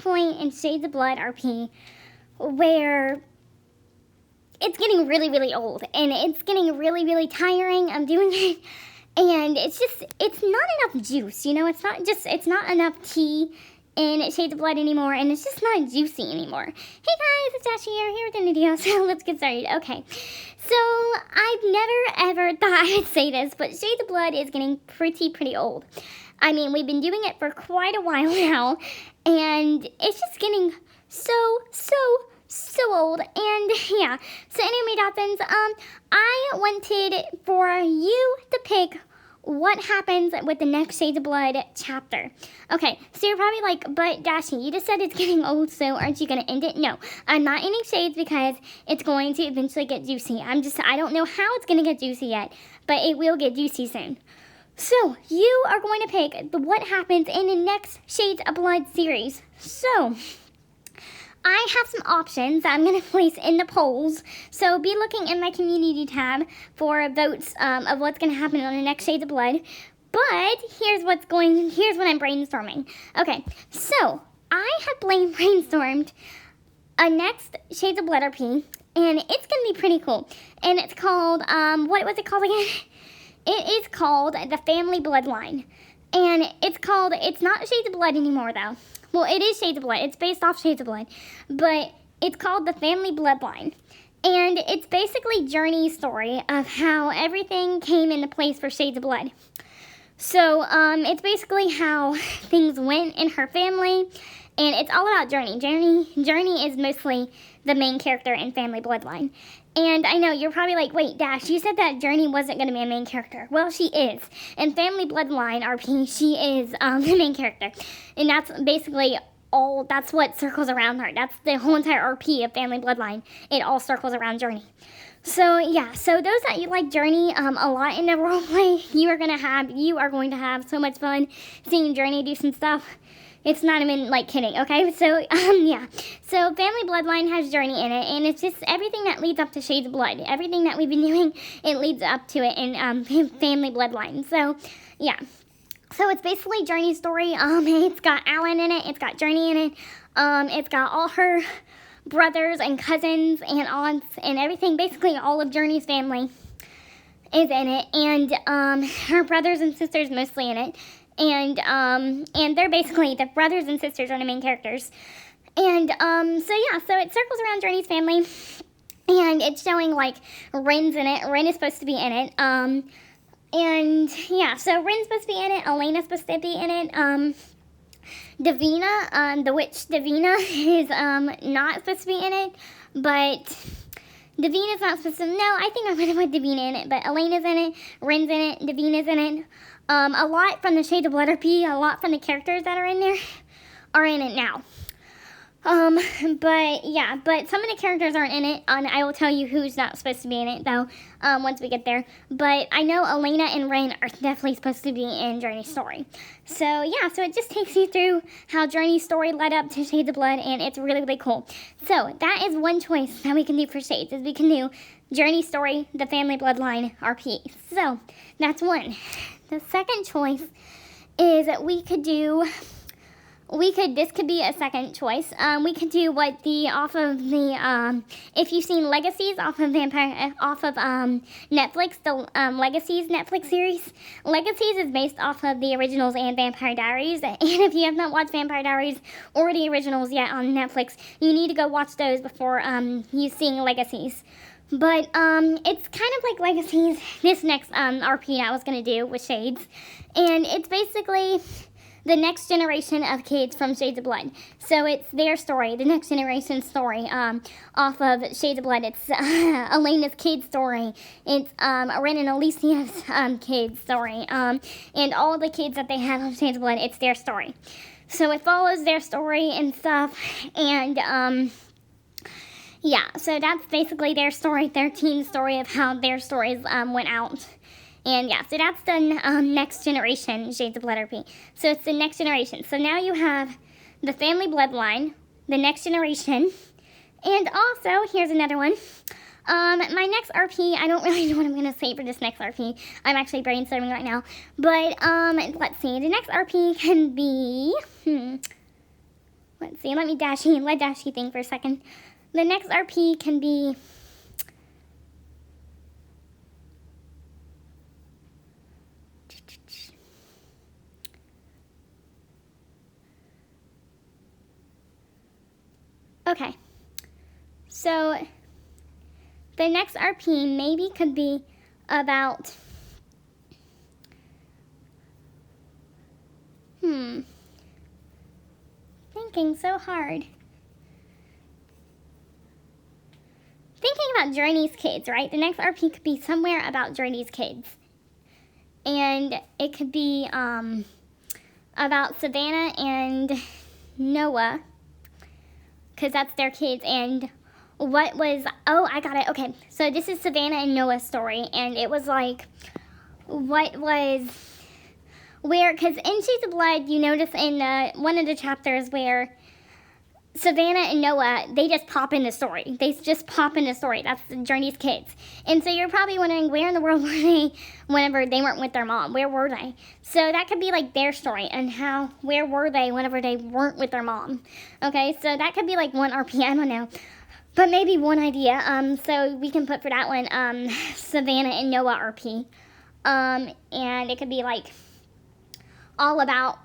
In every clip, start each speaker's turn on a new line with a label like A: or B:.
A: point in Shades of Blood RP where it's getting really, really old, and it's getting really, really tiring. I'm doing it, and it's not enough juice, it's not enough tea in Shades of Blood anymore, and it's just not juicy anymore. Hey guys, it's Ashley here with a video, so let's get started. Okay, so I've never ever thought I would say this, but Shades of Blood is getting pretty old. I mean, we've been doing it for quite a while now, and it's just getting so old. And yeah, so anyway, Dotsons, I wanted for you to pick what happens with the next Shades of Blood chapter. Okay, so you're probably like, but Dashy, you just said it's getting old, so aren't you going to end it? No, I'm not ending Shades because it's going to eventually get juicy. I don't know how it's going to get juicy yet, but it will get juicy soon. So, you are going to pick what happens in the next Shades of Blood series. So, I have some options that I'm going to place in the polls, so be looking in my community tab for votes of what's going to happen on the next Shades of Blood. But here's what I'm brainstorming. Okay, so I have brainstormed a next Shades of Blood RP, and it's going to be pretty cool. And it's called, what was it called again? It is called The Family Bloodline. And it's not Shades of Blood anymore, though. Well, it is Shades of Blood. It's based off Shades of Blood. But it's called The Family Bloodline. And it's basically Journey's story of how everything came into place for Shades of Blood. So, it's basically how things went in her family. And it's all about Journey. Journey is mostly the main character in Family Bloodline. And I know, you're probably like, wait, Dash, you said that Journey wasn't going to be a main character. Well, she is. In Family Bloodline RP, she is the main character. And that's basically that's what circles around her. That's the whole entire RP of Family Bloodline. It all circles around Journey. So, yeah, so those that you like Journey a lot in the roleplay, you are going to have so much fun seeing Journey do some stuff. It's not even, like, kidding, okay? So, yeah. So, Family Bloodline has Journey in it, and it's just everything that leads up to Shades of Blood. Everything that we've been doing, it leads up to it in Family Bloodline. So, yeah. So, it's basically Journey's story. It's got Alan in it. It's got Journey in it. It's got all her brothers and cousins and aunts and everything. Basically, all of Journey's family is in it. And her brothers and sisters mostly in it. And they're basically, the brothers and sisters are the main characters. And, so it circles around Journey's family, and it's showing, like, Ren's in it. Ren is supposed to be in it. And, yeah, so Ren's supposed to be in it. Elena's supposed to be in it. Davina, the witch Davina is, not supposed to be in it, but Davina's not supposed to, no, I think I'm going to put Davina in it, but Elena's in it, Ren's in it, Davina's in it. A lot from the Shades of Blood RP, a lot from the characters that are in there are in it now. But some of the characters aren't in it, and I will tell you who's not supposed to be in it, though, once we get there. But I know Elena and Ren are definitely supposed to be in Journey's story. So, yeah, so it just takes you through how Journey's story led up to Shades of Blood, and it's really, really cool. So, that is one choice that we can do for Shades, is we can do Journey's story, the Family Bloodline RP. So, that's one. The second choice is that this could be a second choice. We could do if you've seen Legacies off of Netflix, the Legacies Netflix series. Legacies is based off of the originals and Vampire Diaries. And if you have not watched Vampire Diaries or the originals yet on Netflix, you need to go watch those before you seeing Legacies. But, it's kind of like Legacies, this next, RP I was going to do with Shades. And it's basically the next generation of kids from Shades of Blood. So it's their story, the next generation story, off of Shades of Blood. It's, Elena's kid story. It's, Ren and Alicia's, kid story. And all the kids that they have on Shades of Blood, it's their story. So it follows their story and stuff, and, yeah, so that's basically their story, their teen story of how their stories went out. And yeah, so that's the next generation Shades of Blood RP. So it's the next generation. So now you have the Family Bloodline, the next generation, and also, here's another one. My next RP, I don't really know what I'm going to say for this next RP. I'm actually brainstorming right now. But, let's see. The next RP can be, Let's see, let Dashy think for a second. The next RP can be... Okay, so the next RP maybe could be about, thinking so hard. Thinking about Journey's kids, right? The next RP could be somewhere about Journey's kids. And it could be about Savannah and Noah, because that's their kids, and what was, oh, I got it, okay. So this is Savannah and Noah's story, and it was like, what was, where, because in Shades of Blood, you notice in one of the chapters where Savannah and Noah, they just pop in the story. They just pop in the story. That's Journey's kids. And so you're probably wondering, where in the world were they whenever they weren't with their mom? Where were they? So that could be like their story, and how, where were they whenever they weren't with their mom? Okay, so that could be like one RP, I don't know. But maybe one idea. So we can put for that one, Savannah and Noah RP. And it could be like all about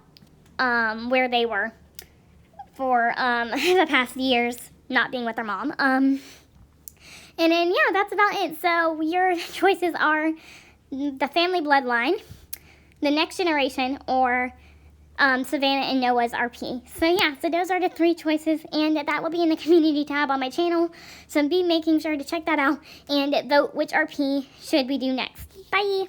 A: where they were for the past years not being with their mom. And then, yeah, that's about it. So your choices are the family bloodline, the next generation, or Savannah and Noah's RP. So yeah, so those are the 3 choices, and that will be in the community tab on my channel. So be making sure to check that out and vote which RP should we do next. Bye!